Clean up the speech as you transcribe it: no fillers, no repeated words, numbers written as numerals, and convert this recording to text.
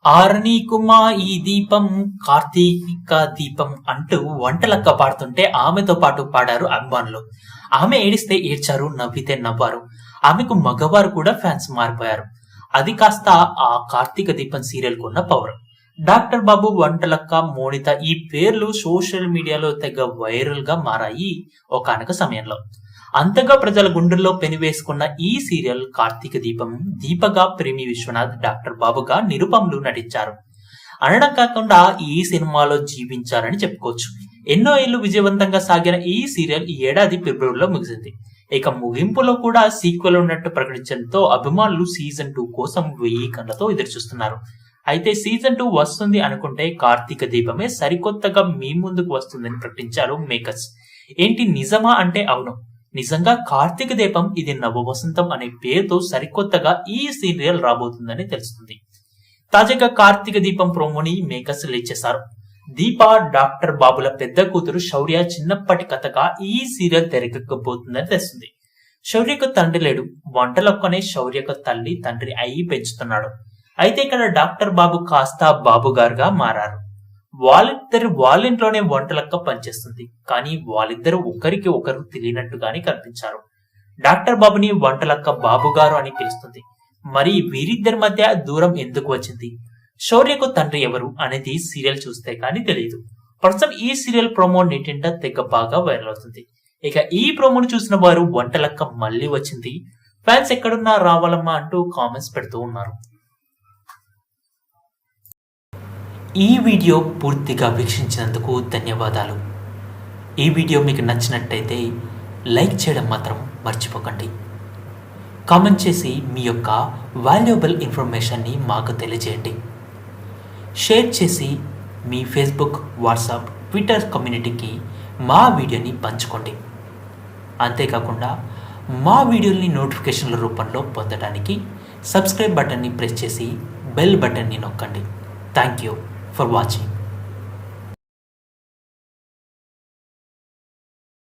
ఆరనీకుమా ఈ దీపం కార్తీక దీపం అంటూ వంటలక్క పాడుతుంటే ఆమెతో పాటు పాడారు అభిమానులు. ఆమె ఏడిస్తే ఏడ్చారు, నవ్వితే నవ్వారు. ఆమెకు మగవారు కూడా ఫ్యాన్స్ మారిపోయారు. అది కాస్త ఆ కార్తీక దీపం సీరియల్ కున్న పవర్. డాక్టర్ బాబు, వంటలక్క, మోనిత ఈ పేర్లు సోషల్ మీడియాలో తెగ వైరల్ గా మారాయి ఒకానొక సమయంలో. అంతగా ప్రజల గుండెల్లో పెనివేసుకున్న ఈ సీరియల్ కార్తీక దీపం. దీపగా ప్రేమి విశ్వనాథ్, డాక్టర్ బాబుగా నిరుపములు నటించారు. అనడం కాకుండా ఈ సినిమాలో జీవించారని చెప్పుకోవచ్చు. ఎన్నో ఏళ్లు విజయవంతంగా సాగిన ఈ సీరియల్ ఈ ఏడాది ఫిబ్రవరిలో ముగిసింది. ఇక ముగింపులో కూడా సీక్వెల్ ఉన్నట్టు ప్రకటించడంతో అభిమానులు సీజన్ 2 కోసం 1000 కళ్ళతో ఎదురుచూస్తున్నారు. అయితే సీజన్ 2 వస్తుంది అనుకుంటే కార్తీక దీపమే సరికొత్తగా మీ ముందుకు వస్తుందని ప్రకటించారు మేకర్స్. ఏంటి నిజమా అంటే అవును, నిజంగా కార్తీక దీపం ఇది నవ వసంతం అనే పేరుతో సరికొత్తగా ఈ సీరియల్ రాబోతుందని తెలుస్తుంది. తాజాగా కార్తీక దీపం ప్రోమోని మేకర్స్ రిలీజ్ చేశారు. దీప, డాక్టర్ బాబుల పెద్ద కూతురు శౌర్య చిన్నప్పటి కథగా ఈ సీరియల్ తెరకెక్కబోతుందని తెలుస్తుంది. శౌర్యకు తండ్రి లేడు, వంటలొక్కనే శౌర్యకు తల్లి తండ్రి అయి పెంచుతున్నాడు. అయితే ఇక్కడ డాక్టర్ బాబు కాస్త బాబు గారుగా మారారు. వాళ్ళింట్లోనే వంటలక్క పనిచేస్తుంది. కానీ వాళ్ళిద్దరూ ఒకరికి ఒకరు తెలియనట్టుగానే కనిపించారు. డాక్టర్ బాబుని వంటలక్క బాబు గారు అని పిలుస్తుంది. మరి వీరిద్దరి మధ్య దూరం ఎందుకు వచ్చింది? శౌర్యకు తండ్రి ఎవరు అనేది సీరియల్ చూస్తే కానీ తెలియదు. ప్రస్తుతం ఈ సీరియల్ ప్రోమో నెట్టింట తెగ బాగా వైరల్ అవుతుంది. ఇక ఈ ప్రోమోను చూసిన వారు వంటలక్క మళ్ళీ వచ్చింది, ఫ్యాన్స్ ఎక్కడున్నా రావాలమ్మా అంటూ కామెంట్స్ పెడుతూ ఉన్నారు. ఈ వీడియో పూర్తిగా వీక్షించినందుకు ధన్యవాదాలు. ఈ వీడియో మీకు నచ్చినట్టయితే లైక్ చేయడం మాత్రం మర్చిపోకండి. కామెంట్ చేసి మీ యొక్క వాల్యుబుల్ ఇన్ఫర్మేషన్ని మాకు తెలియజేయండి. షేర్ చేసి మీ ఫేస్బుక్, వాట్సాప్, ట్విట్టర్ కమ్యూనిటీకి మా వీడియోని పంచుకోండి. అంతేకాకుండా మా వీడియోని నోటిఫికేషన్ల రూపంలో పొందడానికి సబ్స్క్రైబ్ బటన్ని ప్రెస్ చేసి బెల్ బటన్ని నొక్కండి. Thank you for watching.